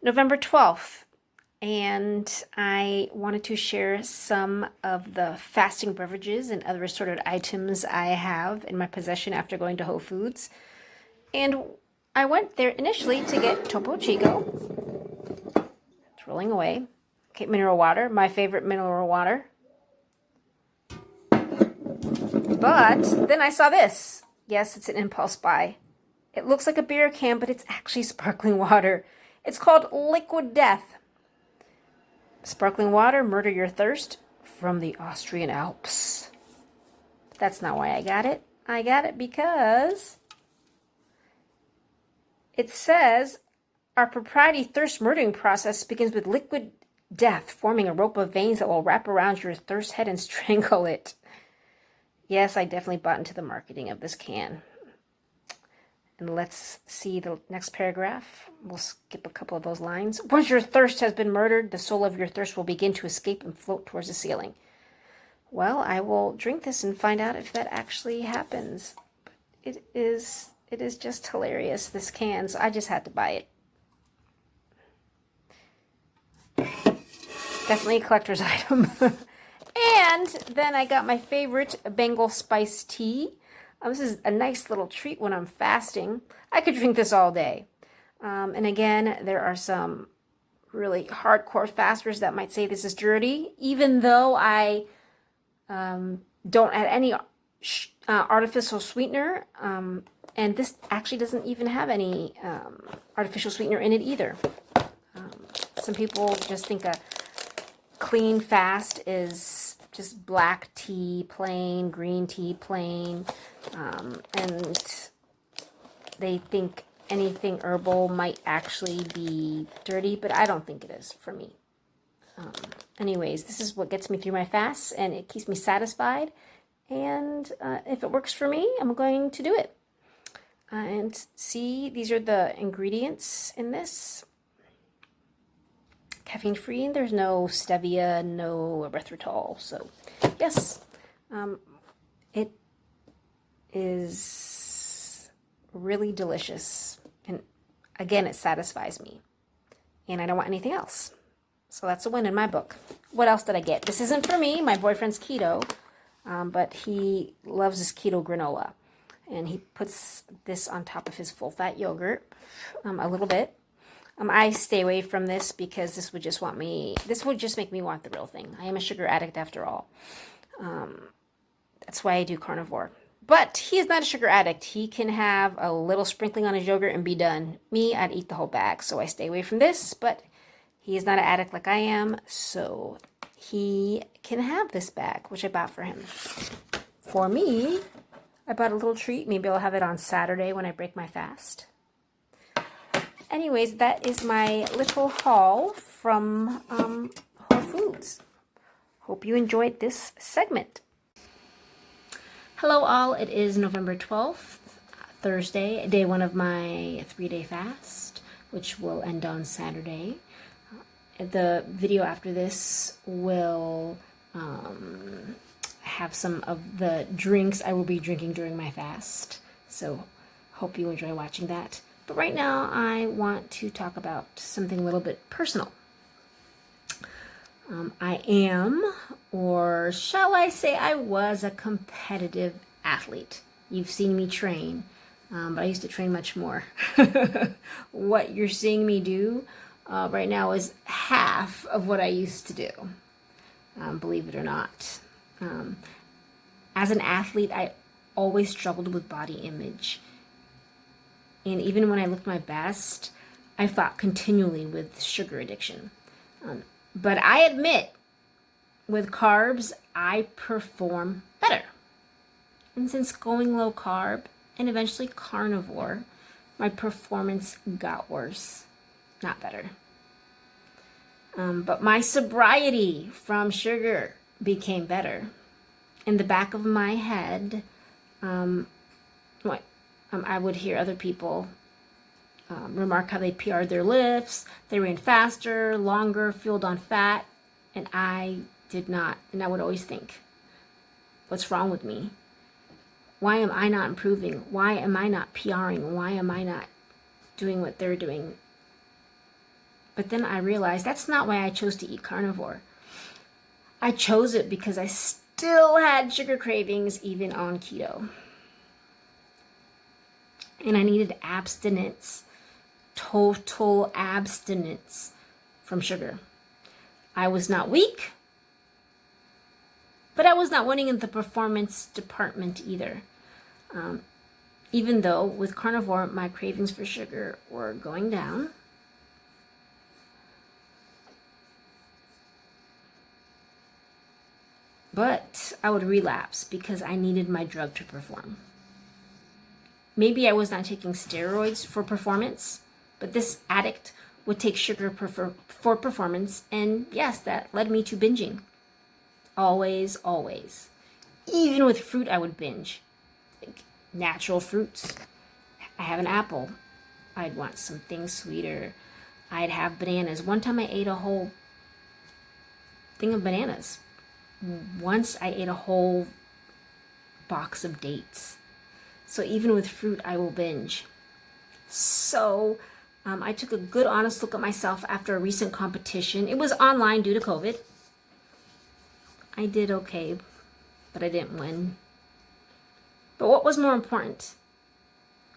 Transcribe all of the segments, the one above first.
November 12th, and I wanted to share some of the fasting beverages and other assorted items I have in my possession after going to Whole Foods. And I went there initially to get Topo Chico. It's rolling away. Okay, mineral water, my favorite mineral water. But then I saw this. Yes, it's an impulse buy. It looks like a beer can, but it's actually sparkling water. It's called Liquid Death. Sparkling water, murder your thirst, from the Austrian Alps. That's not why I got it. I got it because it says our proprietary thirst murdering process begins with liquid death, forming a rope of veins that will wrap around your thirst head and strangle it. Yes, I definitely bought into the marketing of this can. And let's see the next paragraph. We'll skip a couple of those lines. Once your thirst has been murdered, the soul of your thirst will begin to escape and float towards the ceiling. Well, I will drink this and find out if that actually happens. It is just hilarious, this can, so I just had to buy it. Definitely a collector's item. And then I got my favorite Bengal spice tea. This is a nice little treat when I'm fasting. I could drink this all day. And again, there are some really hardcore fasters that might say this is dirty, even though I don't add any artificial sweetener. And this actually doesn't even have any artificial sweetener in it either. Some people just think a clean fast is just black tea plain, green tea plain, and they think anything herbal might actually be dirty, but I don't think it is for me. Anyways, this is what gets me through my fasts, and it keeps me satisfied, and if it works for me, I'm going to do it. And see, these are the ingredients in this. Caffeine free, and there's no stevia, no erythritol. So, yes, it is really delicious. And again, it satisfies me. And I don't want anything else. So that's a win in my book. What else did I get? This isn't for me. My boyfriend's keto, but he loves this keto granola. And he puts this on top of his full-fat yogurt a little bit. I stay away from this because this would just make me want the real thing. I am a sugar addict after all. That's why I do carnivore. But he is not a sugar addict. He can have a little sprinkling on his yogurt and be done. Me, I'd eat the whole bag. So I stay away from this, but he is not an addict like I am. So he can have this bag, which I bought for him. For me, I bought a little treat. Maybe I'll have it on Saturday when I break my fast. Anyways, that is my little haul from Whole Foods. Hope you enjoyed this segment. Hello all, it is November 12th, Thursday, day one of my 3-day fast, which will end on Saturday. The video after this will have some of the drinks I will be drinking during my fast. So hope you enjoy watching that. But right now, I want to talk about something a little bit personal. I am, or shall I say I was, a competitive athlete. You've seen me train, but I used to train much more. What you're seeing me do right now is half of what I used to do, believe it or not. As an athlete, I always struggled with body image. And even when I looked my best, I fought continually with sugar addiction. But I admit, with carbs, I perform better. And since going low carb and eventually carnivore, my performance got worse, not better. But my sobriety from sugar became better. In the back of my head, I would hear other people remark how they PR'd their lifts, they ran faster, longer, fueled on fat, and I did not. And I would always think, what's wrong with me? Why am I not improving? Why am I not PRing? Why am I not doing what they're doing? But then I realized that's not why I chose to eat carnivore. I chose it because I still had sugar cravings even on keto. And I needed abstinence, total abstinence from sugar. I was not weak, but I was not winning in the performance department either. Even though with carnivore, my cravings for sugar were going down. But I would relapse because I needed my drug to perform. Maybe I was not taking steroids for performance, but this addict would take sugar for performance, and yes, that led me to binging. Always, always. Even with fruit, I would binge. Like natural fruits. I have an apple. I'd want something sweeter. I'd have bananas. One time I ate a whole thing of bananas. Once I ate a whole box of dates. So even with fruit, I will binge. So I took a good, honest look at myself after a recent competition. It was online due to COVID. I did okay, but I didn't win. But what was more important?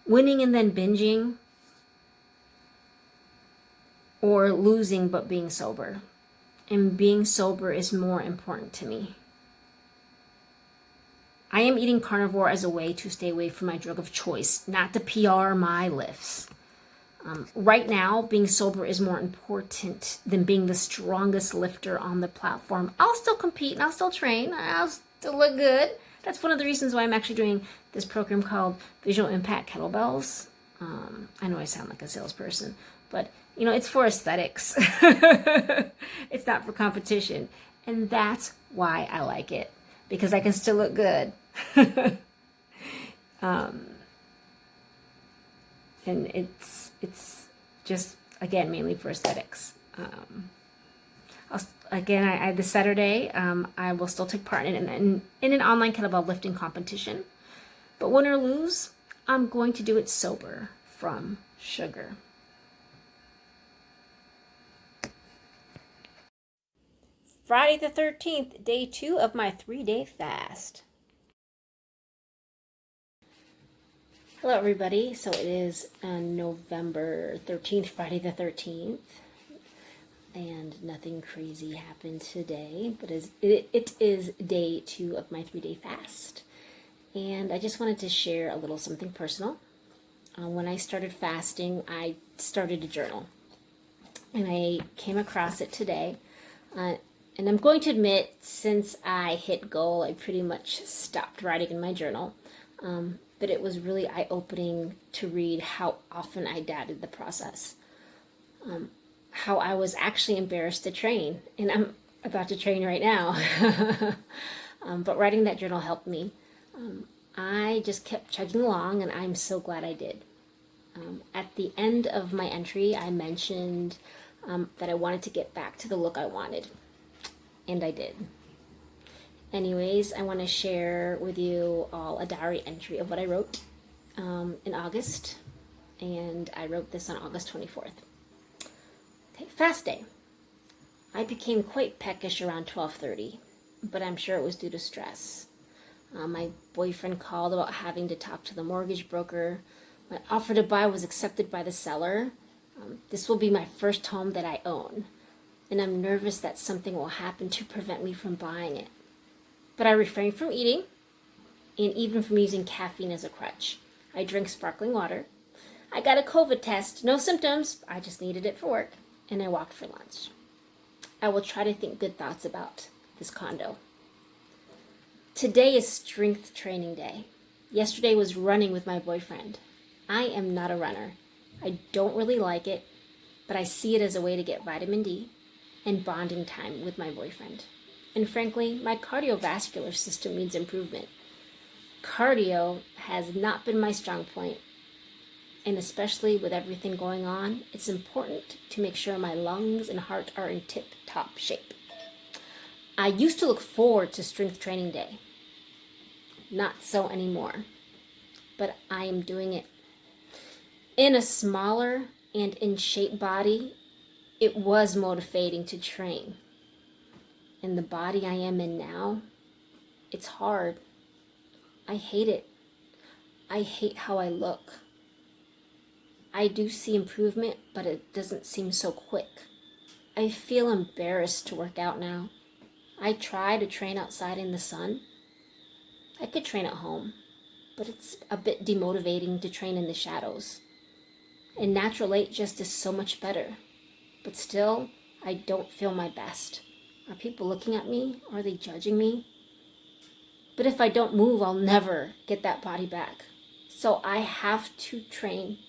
Winning and then binging, or losing but being sober? And being sober is more important to me. I am eating carnivore as a way to stay away from my drug of choice, not to PR my lifts. Right now, being sober is more important than being the strongest lifter on the platform. I'll still compete and I'll still train. I'll still look good. That's one of the reasons why I'm actually doing this program called Visual Impact Kettlebells. I know I sound like a salesperson, but it's for aesthetics. It's not for competition. And that's why I like it, because I can still look good. And it's just, again, mainly for aesthetics. This Saturday, I will still take part in an online kettlebell lifting competition. But win or lose, I'm going to do it sober from sugar. Friday the 13th, day 2 of my 3-day fast. Hello everybody, so it is November 13th, Friday the 13th, and nothing crazy happened today, but it is day 2 of my 3-day fast, and I just wanted to share a little something personal. When I started fasting, I started a journal, and I came across it today, and I'm going to admit, since I hit goal, I pretty much stopped writing in my journal. But it was really eye-opening to read how often I doubted the process. How I was actually embarrassed to train. And I'm about to train right now. But writing that journal helped me. I just kept chugging along, and I'm so glad I did. At the end of my entry, I mentioned that I wanted to get back to the look I wanted. And I did. Anyways, I want to share with you all a diary entry of what I wrote in August, and I wrote this on August 24th. Okay, fast day. I became quite peckish around 12:30, but I'm sure it was due to stress. My boyfriend called about having to talk to the mortgage broker. My offer to buy was accepted by the seller. This will be my first home that I own, and I'm nervous that something will happen to prevent me from buying it. But I refrain from eating, and even from using caffeine as a crutch. I drink sparkling water. I got a COVID test, no symptoms, I just needed it for work, and I walked for lunch. I will try to think good thoughts about this condo. Today is strength training day. Yesterday was running with my boyfriend. I am not a runner. I don't really like it, but I see it as a way to get vitamin D and bonding time with my boyfriend. And frankly, my cardiovascular system needs improvement. Cardio has not been my strong point, and especially with everything going on, it's important to make sure my lungs and heart are in tip-top shape. I used to look forward to strength training day. Not so anymore, but I am doing it. In a smaller and in shape body, it was motivating to train. And the body I am in now, it's hard. I hate it. I hate how I look. I do see improvement, but it doesn't seem so quick. I feel embarrassed to work out now. I try to train outside in the sun. I could train at home, but it's a bit demotivating to train in the shadows. And natural light just is so much better. But still, I don't feel my best. Are people looking at me? Are they judging me? But if I don't move, I'll never get that body back. So I have to train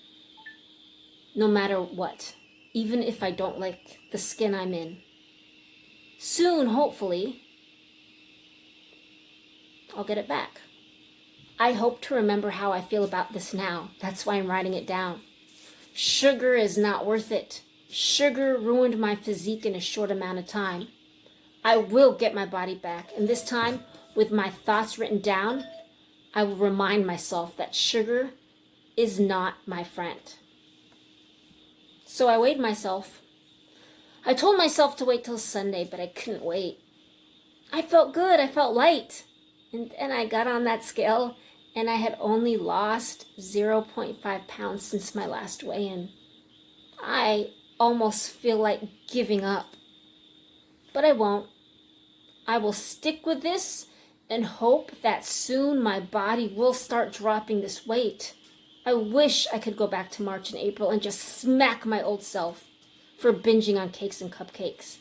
no matter what, even if I don't like the skin I'm in. Soon, hopefully, I'll get it back. I hope to remember how I feel about this now. That's why I'm writing it down. Sugar is not worth it. Sugar ruined my physique in a short amount of time. I will get my body back, and this time, with my thoughts written down, I will remind myself that sugar is not my friend. So I weighed myself. I told myself to wait till Sunday, but I couldn't wait. I felt good. I felt light. And I got on that scale, and I had only lost 0.5 pounds since my last weigh-in. I almost feel like giving up. But I won't. I will stick with this and hope that soon my body will start dropping this weight. I wish I could go back to March and April and just smack my old self for binging on cakes and cupcakes.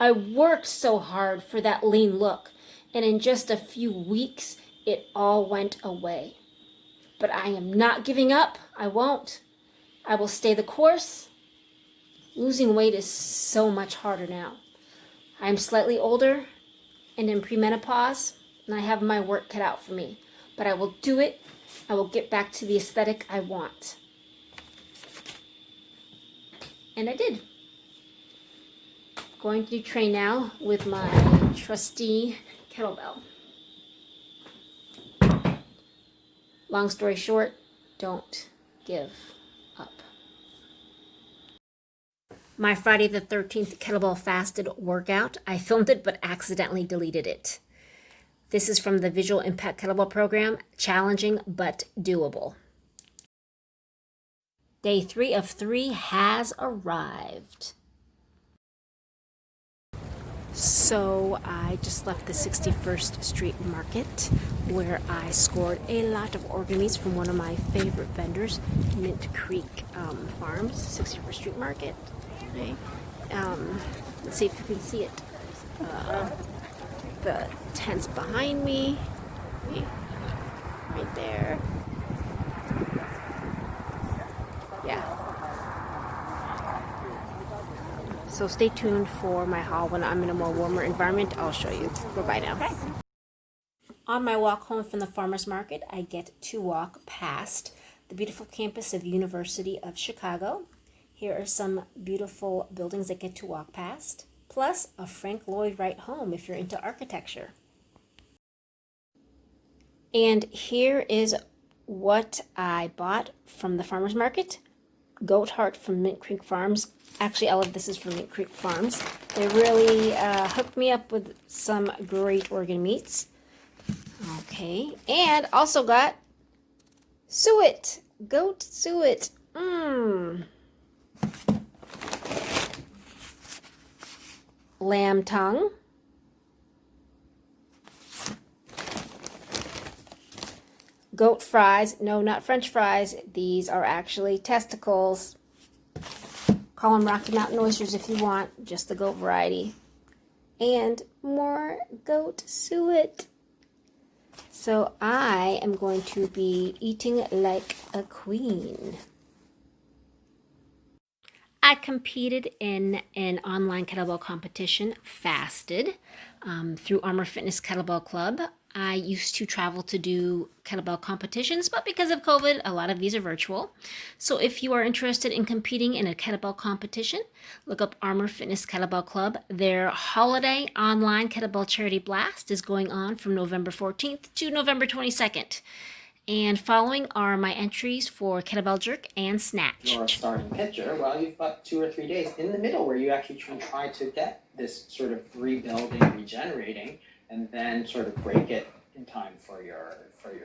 I worked so hard for that lean look, and in just a few weeks, it all went away. But I am not giving up. I won't. I will stay the course. Losing weight is so much harder now. I am slightly older and in premenopause, and I have my work cut out for me. But I will do it. I will get back to the aesthetic I want. And I did. Going to train now with my trusty kettlebell. Long story short, don't give up. My Friday the 13th kettlebell fasted workout. I filmed it but accidentally deleted it. This is from the Visual Impact Kettlebell Program. Challenging but doable. Day 3 of 3 has arrived. So I just left the 61st Street Market where I scored a lot of organ meats from one of my favorite vendors, Mint Creek Farms, 61st Street Market. Okay. Let's see if you can see it. The tent's behind me, right there. Yeah. So stay tuned for my haul when I'm in a more warmer environment. I'll show you. Bye-bye now. Okay. On my walk home from the farmer's market, I get to walk past the beautiful campus of University of Chicago. Here are some beautiful buildings I get to walk past, plus a Frank Lloyd Wright home if you're into architecture. And here is what I bought from the farmer's market. Goat heart from Mint Creek Farms. Actually, all of this is from Mint Creek Farms. They really hooked me up with some great organ meats. Okay, and also got suet, goat suet. Lamb tongue. Goat fries. No, not French fries. These are actually testicles. Call them Rocky Mountain oysters if you want, just the goat variety. And more goat suet. So I am going to be eating like a queen. I competed in an online kettlebell competition, fasted, through Armor Fitness Kettlebell Club. I used to travel to do kettlebell competitions, but because of COVID, a lot of these are virtual. So if you are interested in competing in a kettlebell competition, look up Armor Fitness Kettlebell Club. Their holiday online kettlebell charity blast is going on from November 14th to November 22nd. And following are my entries for kettlebell jerk and snatch. Your starting picture, well, you've got 2 or 3 days in the middle where you actually try to get this sort of rebuilding, regenerating, and then sort of break it in time for your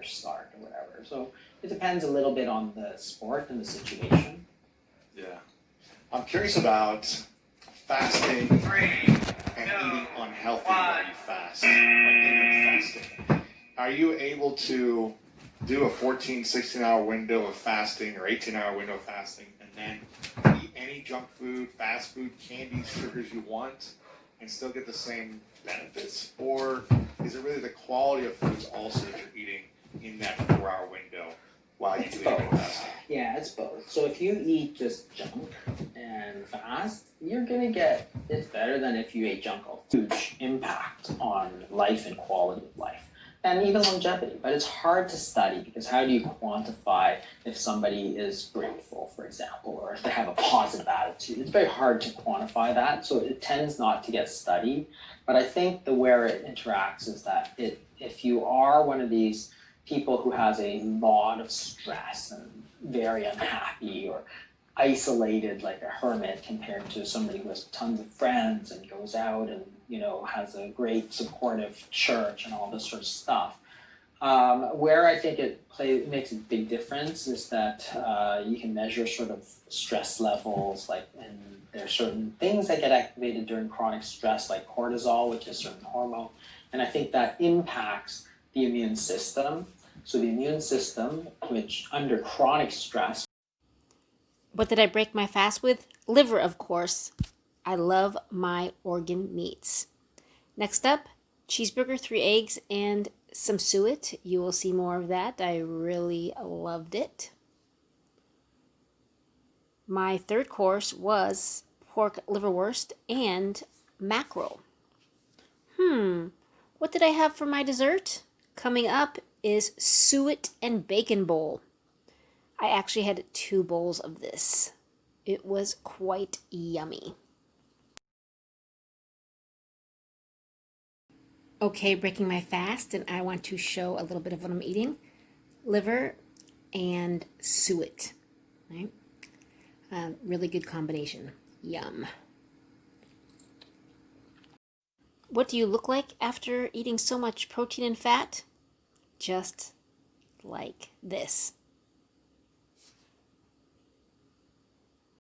start or whatever. So it depends a little bit on the sport and the situation. Yeah. I'm curious about fasting and eating unhealthy while you fast, like intermittent fasting. Are you able to do a 14, 16-hour window of fasting or 18-hour window of fasting and then eat any junk food, fast food, candies, sugars you want and still get the same benefits? Or is it really the quality of foods also that you're eating in that 4-hour window while you do intermittent fasting? Yeah, it's both. So if you eat just junk and fast, you're gonna get, it's better than if you ate junk. Huge impact on life and quality of life. And even longevity, but it's hard to study because how do you quantify if somebody is grateful, for example, or if they have a positive attitude? It's very hard to quantify that, so it tends not to get studied. But I think where it interacts is that if you are one of these people who has a lot of stress and very unhappy or isolated like a hermit compared to somebody who has tons of friends and goes out and has a great supportive church and all this sort of stuff. Where I think it makes a big difference is that you can measure sort of stress levels, and there are certain things that get activated during chronic stress, like cortisol, which is a certain hormone, and I think that impacts the immune system. So the immune system, which under chronic stress. What did I break my fast with? Liver, of course. I love my organ meats. Next up, cheeseburger, 3 eggs, and some suet. You will see more of that. I really loved it. My third course was pork liverwurst and mackerel. What did I have for my dessert? Coming up is suet and bacon bowl. I actually had 2 bowls of this. It was quite yummy. Okay, breaking my fast, and I want to show a little bit of what I'm eating. Liver and suet. Right? Really good combination. Yum. What do you look like after eating so much protein and fat? Just like this.